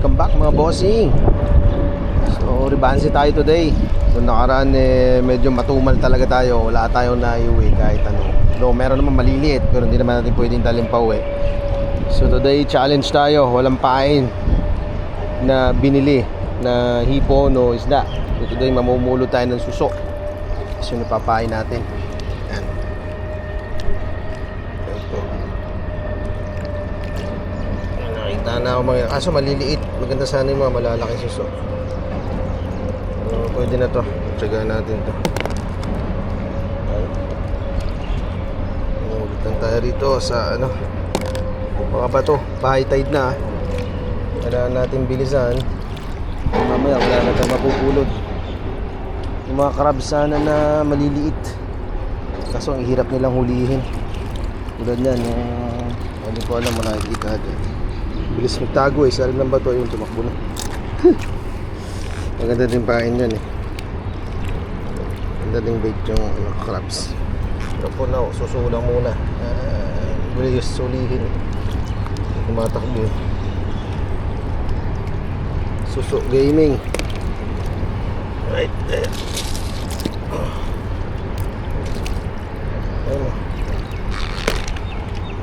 Welcome back mga bossing. So rebansi tayo today. Noong nakaraan medyo matumal talaga tayo. Wala tayong naiuwi kahit ano. No, meron naman maliliit pero hindi naman natin pwedeng dalhin pa uwi. So today challenge tayo. Walang pain na binili na hipon o isda. So today mamumulo tayo ng suso. So napapain natin. Yan. Ito. Nakita na ako mga kaso maliliit. Maganda sana yung mga malalaking suso. So, pwede na to. Tsagaan natin to. Umulitan tayo rito sa ano mga bato. High tide na. Kailangan natin bilisan. Mamaya wala na tayong mapupulot. Yung mga crabs sana na maliliit. Kaso ang hirap nilang hulihin. Tulad yan yung hindi ko alam mo nakikita natin. Bilis magtago sa alam ng bato yung tumakbo na. Maganda din pain yan Maganda din bait yung crabs. Pero po na susulang muna. Bilis sulihin. Tumatakbo Suso Gaming. Right there. Ayun.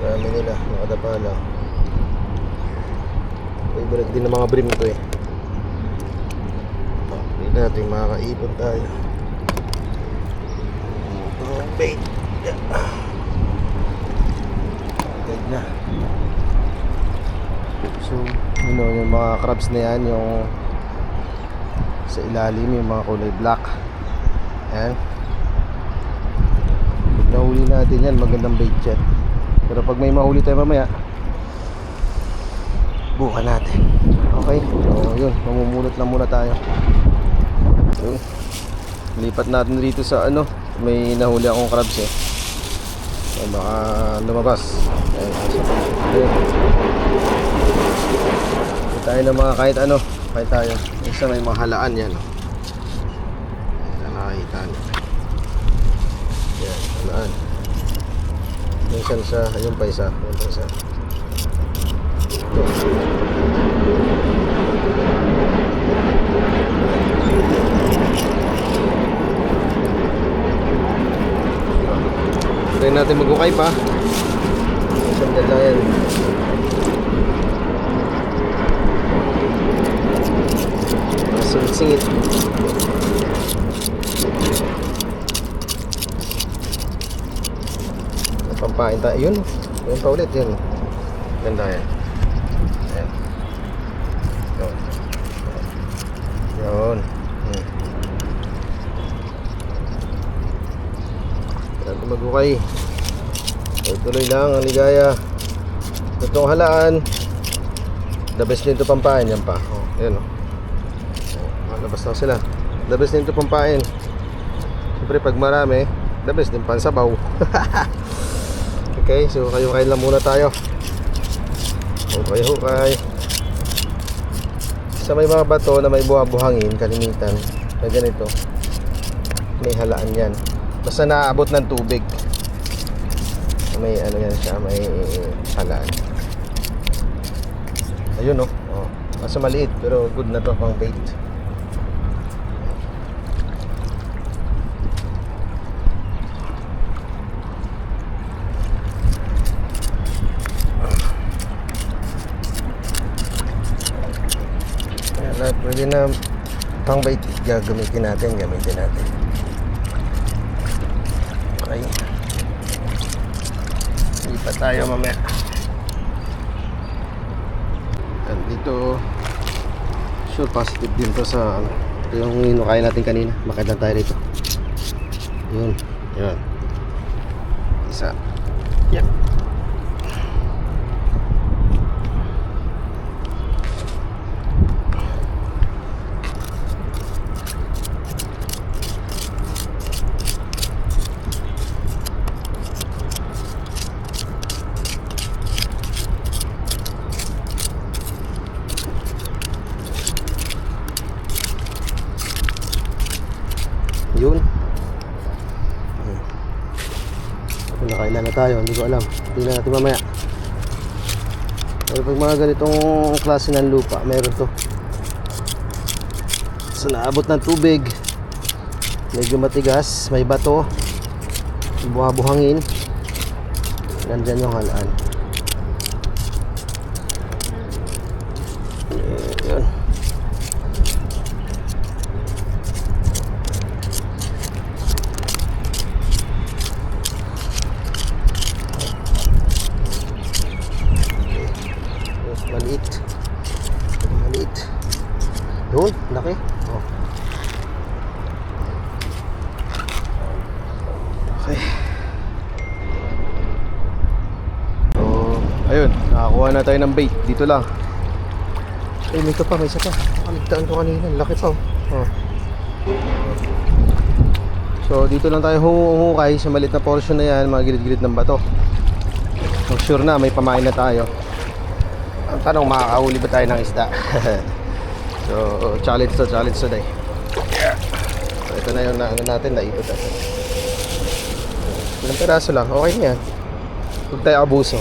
Marami nila, nakadapa lang. Favorite din ng mga brim ito Hindi natin makakaipon tayo. Bait. Bait na. So, yung mga crabs na yan, yung sa ilalim, yung mga kulay black. Ayan. Pag nahuli natin yan, magandang bait yan. Pero pag may mahuli tayo mamaya, bukan natin. Okay, so yun, mamumulot lang muna tayo. Yun. Lipat natin dito sa ano, may nahuli akong crabs so, baka lumabas. Ayan, tayo ng mga kahit ano, kahit tayo. Isa may mga halaan yan. Ayan, nakakita nyo. Ayan, halaan. Minsan sa, ayun pa isa. Ayun pa isa. Try natin mag-ukay pa. Isang dala yan. Singit. Pampain tayo. Yun. Yun pa ulit. Yun. Ganda yan. Ayan. Yun. Yun. Kailangan mag-ukay. Tuloy lang ang ligaya. Itong halaan. The best din ito pampain. Yan pa. Ayan labas na sila. The best din ito pampain. Siyempre pag marami, the best din pansabaw. Okay, so kayo lang muna tayo. Hukay. Sa may mga bato na may buhangin, kalimitan na ganito, may halaan yan. Basta naaabot ng tubig. May ano yan siya, may halaan. Ayun Basta maliit pero good na to pang bait. Pwede na pang bait gamitin natin. Okay. Lipat tayo mamaya. At dito sure positive din to sa ito yung inukain natin kanina. Makita tayo dito. Yun. Isa. Yan. Yun. Kung nakailan na tayo, hindi ko alam. Tingnan natin mamaya. Pero pag mga ganitong klase ng lupa, meron to. So naabot ng tubig, medyo matigas, may bato, buhabuhangin, nandyan yung halaan. Yun. Maliit. Maliit. Yun, laki. Oh. Okay. So, ayun, nakakuha na tayo ng bait. Dito lang. Eh, may ito pa, may isa pa. Nakaligtaan ko kanina, laki pa. Oh. So, dito lang tayo hukay sa maliit na portion na yan, mga gilid-gilid ng bato. So, sure na, may pamain na tayo. Ang tanong, makakahuli ba tayo ng isda? So, challenge today. So, ito na yung ano natin, naipot natin. Ilang peraso lang, okay na yan. Huwag tayo abuso.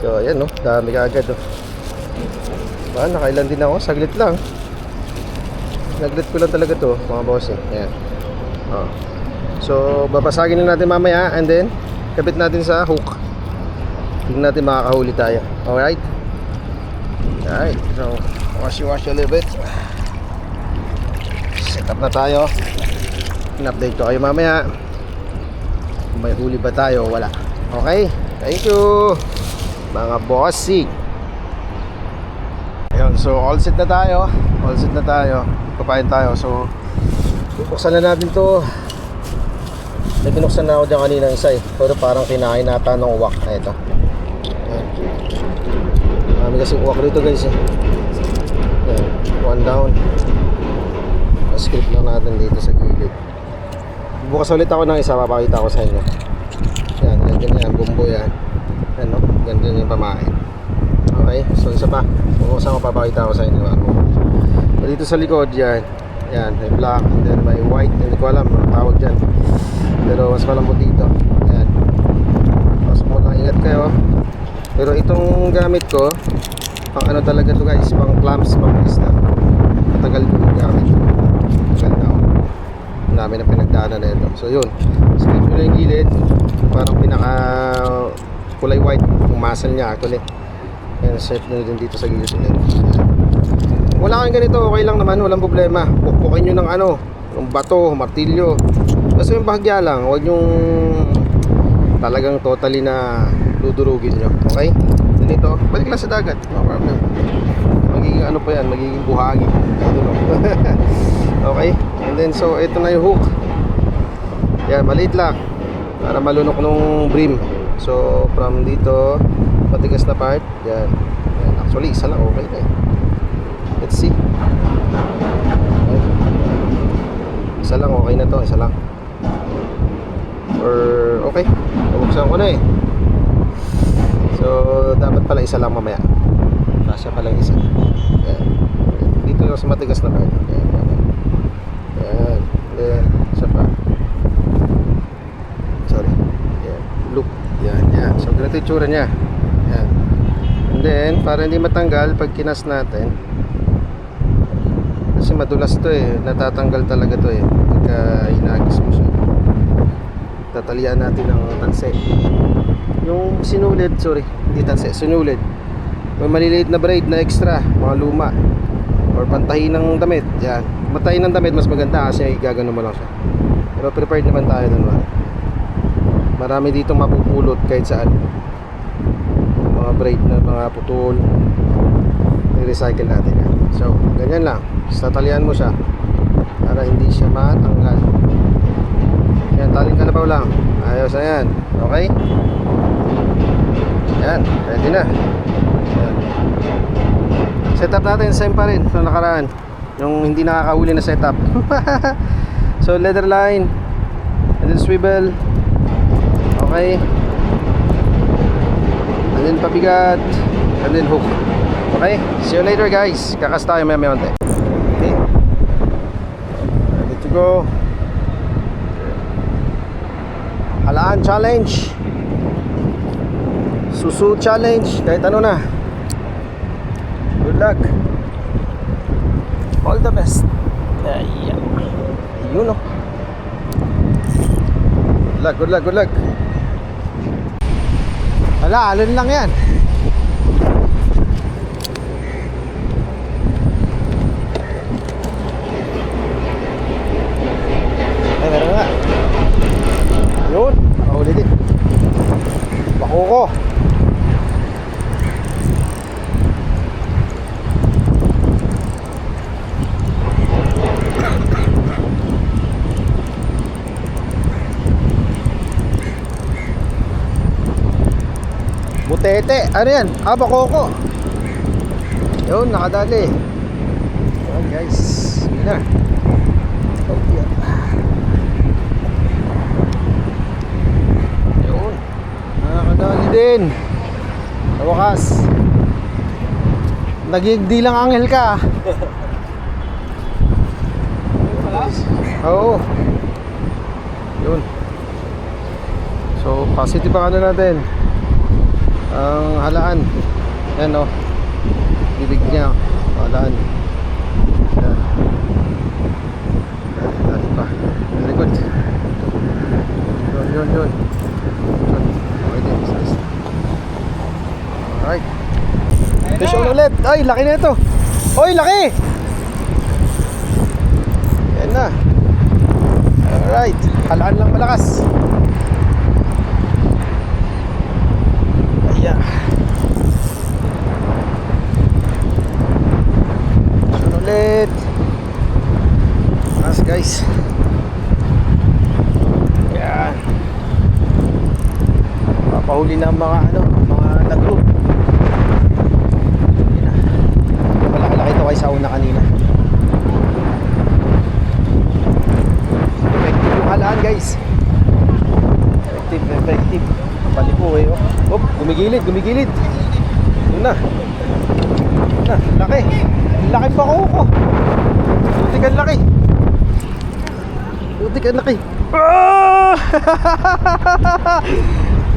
So, ayan no, dami ka agad oh. Ba, nakailan din ako, saglit lang. Saglit ko lang talaga to, mga boss eh. Ayan. Oh. So, babasagin na natin mamaya and then, kapit natin sa hook. Tingnan natin makakahuli tayo. Alright? Alright, so wash a little bit. Set up na tayo. In-update ko kayo mamaya kung may huli ba tayo o wala. Okay? Thank you mga bossy. Ayun, so all set na tayo. All set na tayo. Papain tayo. So buksan na natin to. May binuksan na ako dyan kanina isa eh. Pero parang kinain nata ng uwak. Ito. Marami kasi uwak dito guys eh. Ayan, one down. Script lang natin dito sa gilid. Bukas ulit ako ng isa, papakita ko sa inyo. Yan, ganyan, bumbo yan. Yan no, ganyan yung pamain. Okay, so isa pa. Bukas ako papakita ko sa inyo. Dito sa likod yan. Yan, may black and then may white. Hindi ko alam ang tawag dyan. Pero mas malambot dito. Yan. Pasok mo lang, ingat kayo. Pero itong gamit ko, pang ano talaga to guys, pang clams, pang isda. Matagal ko yung gamit. Matagal na ako. Ang dami na pinagdaanan na ito. So yun, strip ko na yung gilid. Parang pinaka kulay white, yung muscle niya actually. Yan, set na din dito sa gilid ulit. Wala kang ganito, okay lang naman, walang problema. Pukpukin nyo ng ano, ng bato, martilyo. Basta yung bahagya lang, huwag yung talagang totally na dudurugin nyo, okay? Ganito, balik lang sa dagat, no problem. Magiging ano pa yan, magiging buhagi. Okay? And then so, ito na yung hook. Yan, maliit lang para malunok nung brim. So, from dito matigas na part, yan. Yan. Actually, isa lang, okay na eh. Let's see. Okay. Isa lang, okay na to, isa lang. Or, okay, nabuksan ko na eh. So, dapat pala isa lang mamaya. Kasya pala isa. Ayan. Dito yung sa matigas na part. Ayan. Ayan. Then, isa pa. Sorry. Ayan. Loop. Ayan. Ayan. So, ganito yung tsura niya. Ayan. And then, para hindi matanggal, pag kinas natin, kasi madulas to eh. Natatanggal talaga to eh. Pagka inagis mo siya. Tatalian natin ng tanse. Yung sinulid, sorry, hindi tanse, sinulid. May maliliit na braid na extra, mga luma. Or pantahin ng damit, yan. Pantahin ng damit, mas maganda kasi gagano mo lang siya. Pero prepared naman tayo dun man. Marami ditong mapupulot kahit saan. Mga braid na mga putol, i-recycle natin yan. So, ganyan lang. Tatalian mo siya para hindi siya matanggal. Yan, taling kalabaw lang. Ayos na yan. Okay? Yan, ready na. Yan. Setup natin, same pa rin na nakaraan. Yung hindi nakakahuli na setup. So, leather line, and then swivel. Okay? And then pabigat, and then hook. Okay? See you later guys. Kakas tayo maya-maya onte. Okay? Ready to go. Halaan challenge. Susu challenge, kahit ano na. Good luck. All the best. Ayan. Ayun, oh. Good luck, good luck, good luck. Wala, alon lang yan. Ay, meron nga. Yun, nakahuli din. Bako ko. Butete, ano yan? Ah, bakoko. Yun, nakadali. Yun guys, winner. Oh, yeah. Yun, nakadali din. Sa wakas. Nagigdi lang anghel ka. Oo. Yun. So, positive ang ano natin. Ang halaan. Yan, o. Bibig niya, halaan. Yan. Dali pa. Very good. Yun. Okay din. Alright. Fish on ulit. Ay, laki na ito. Oy, laki! Yan na. Alright. Halaan lang malakas. Ayan. Fish ulit. Mas guys. Yan. Papahuli na mga mga lagro. Malaki-laki ito kaysa una kanina. Effective yung halaan guys. Effective. Balik po eh. Oh, gumigilid. Yun na. Laki. Laki pa ko. Putik ang laki. Ah!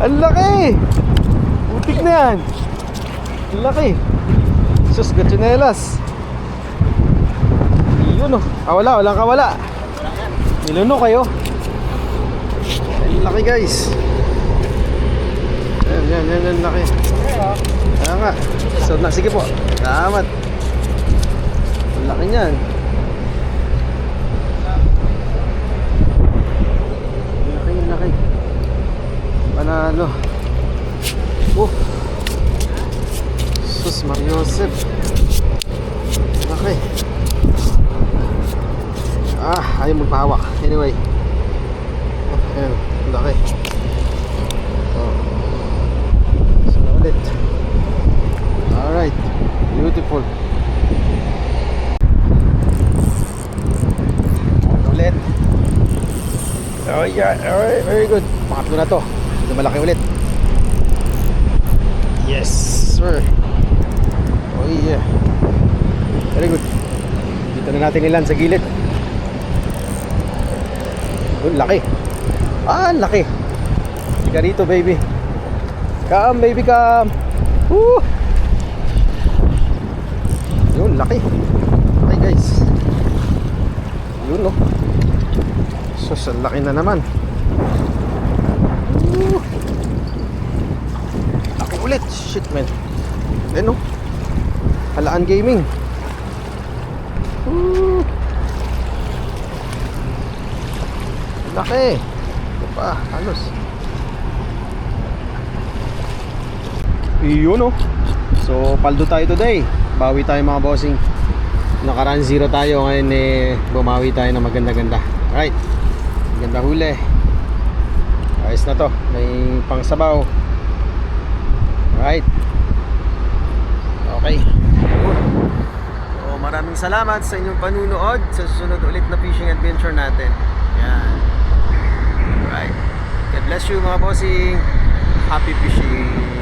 Ang laki. Putik na yan. Ang laki. Sus, gachinelas. Yun, oh. Walang kawala. Niluno kayo. Ang laki guys. Yan, laki. Kaya nga. So, sige po. Salamat. Ang laki niyan. Laki. Panalo. Sus, Mariosep. Laki. Ayaw magpahawak. Anyway. Ayan, laki. Ulit. Alright. Beautiful. Ulit. Oh yeah. Alright. Very good. Pangatlo na to. Ito malaki ulit. Yes sir. Oh yeah. Very good. Dito na natin ilan sa gilid. Laki. Laki. Ika rito baby. Come baby, come. Woo! Yun, laki. Okay guys. Yun, oh. Sus, ang laki na naman. Woo! Laki ulit. Shit, man. Then, oh. Halaan gaming. Woo! Laki. Ito pa, halos. Yun, oh. So paldo tayo today. Bawi tayo mga bossing. Nakaraan 0 tayo. Ngayon bumawi tayo ng maganda-ganda. Alright. Ganda huli. Ayos na to. May pangsabaw. Alright. Okay. So maraming salamat sa inyong panunood sa susunod ulit na fishing adventure natin. Yan. Alright. God bless you mga bossing. Happy fishing.